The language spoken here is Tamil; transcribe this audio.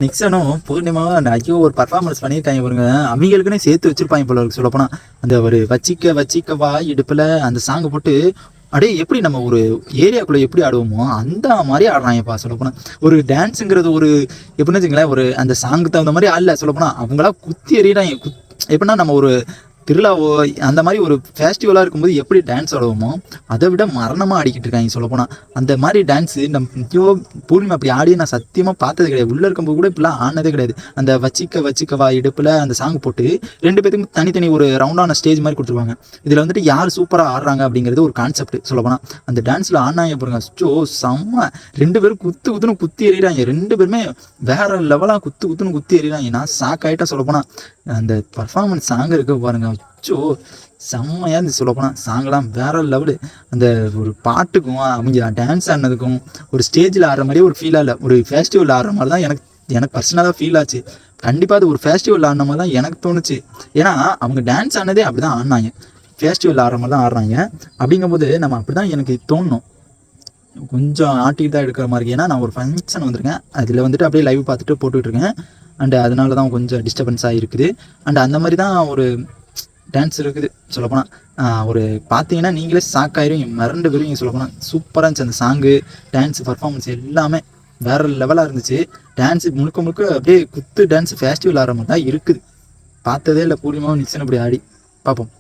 நிக்சனும் பூர்ணிமாவும் அந்த ஐயோ ஒரு பர்ஃபார்மன்ஸ் பண்ணியிருக்காங்க பாருங்க. அவங்களுக்குன்னே சேர்த்து வச்சிருப்பாங்க போல இருக்கு சொல்லப்போனா. அந்த ஒரு வச்சிக்க வச்சிக்கவா இடுப்புல அந்த சாங் போட்டு அப்படியே எப்படி நம்ம ஒரு ஏரியாக்குள்ள எப்படி ஆடுவோமோ அந்த மாதிரி ஆடுறாங்கப்பா சொல்லப்போனா. ஒரு டான்ஸுங்கிறது ஒரு எப்படின்னு வச்சுங்களேன், ஒரு அந்த சாங்க்கு தகுந்த மாதிரி ஆடல சொல்லப்போனா. அவங்களா குத்தி எறிகிறாங்க. எப்படின்னா நம்ம ஒரு திருவிழாவோ அந்த மாதிரி ஒரு ஃபெஸ்டிவலாக இருக்கும்போது எப்படி டான்ஸ் ஆடுவோமோ அதை விட மரணமாக ஆடிக்கிட்டு இருக்காங்க சொல்லப்போனால். அந்த மாதிரி டான்ஸு ஐயோ பூர்ணிமா அப்படி ஆடி நான் சத்தியமாக பார்த்தது கிடையாது. உள்ளே இருக்கும்போது கூட இப்படிலாம் ஆனதே கிடையாது. அந்த வச்சிக்க வச்சிக்கவா இடுப்பில் அந்த சாங் போட்டு ரெண்டு பேத்துக்கும் தனித்தனி ஒரு ரவுண்டான ஸ்டேஜ் மாதிரி கொடுத்துருவாங்க. இதில் வந்துட்டு யார் சூப்பராக ஆடுறாங்க அப்படிங்கிறது ஒரு கான்செப்ட் சொல்லப்போனால். அந்த டான்ஸில் ஆடினாங்க பாருங்க, அச்சோ செம்ம. ரெண்டு பேரும் குத்து குத்துன்னு குத்தி எறிகிறாங்க. ரெண்டு பேருமே வேற லெவலாக குத்து குத்துன்னு குத்தி எறிகிறாங்க. நான் ஷாக் ஆகிட்டா சொல்லப்போனால். அந்த பர்ஃபார்மன்ஸ் சாங் இருக்க பாருங்க, அச்சோ செம்மையாக இருந்துச்சு சொல்லப்போனால். சாங்கெல்லாம் வேற லெவலு. அந்த ஒரு பாட்டுக்கும் அவங்க டான்ஸ் ஆடினதுக்கும் ஒரு ஸ்டேஜில் ஆடுற மாதிரியே ஒரு ஃபீலாக இல்லை, ஒரு ஃபெஸ்டிவல் ஆடுற மாதிரி தான் எனக்கு எனக்கு பர்சனலாக ஃபீல் ஆச்சு. கண்டிப்பாக அது ஒரு ஃபெஸ்டிவல் ஆடின மாதிரி தான் எனக்கு தோணுச்சு. ஏன்னா அவங்க டான்ஸ் ஆனதே அப்படி தான் ஆடினாங்க, ஃபெஸ்டிவல் ஆடுற மாதிரி தான் ஆடுறாங்க. அப்படிங்கும்போது நம்ம அப்படி தான் எனக்கு தோணும். கொஞ்சம் ஆட்டிட்டு தான் எடுக்கிற மாதிரி. ஏன்னா நான் ஒரு ஃபங்க்ஷன் வந்திருக்கேன், அதில் வந்துட்டு அப்படியே லைவ் பார்த்துட்டு போட்டுட்ருக்கேன். அண்டு அதனால தான் கொஞ்சம் டிஸ்டர்பன்ஸாக இருக்குது. அண்டு அந்த மாதிரி தான் ஒரு டான்ஸ் இருக்குது சொல்லப்போனால். ஒரு பார்த்தீங்கன்னா நீங்களே ஷாக் ஆயிரும், மிரண்டு போயிருவீங்க சொல்லப்போனால். சூப்பராக இருந்துச்சு அந்த சாங்கு, டான்ஸ் பர்ஃபார்மன்ஸ் எல்லாமே வேறு லெவலாக இருந்துச்சு. டான்ஸு முழுக்க முழுக்க அப்படியே குத்து டான்ஸ் ஃபெஸ்டிவல் ஆடுற மாதிரி தான் இருக்குது. பார்த்ததே இல்லை பூர்ணிமாவும் நிக்சன் அப்படி ஆடி. பார்ப்போம்.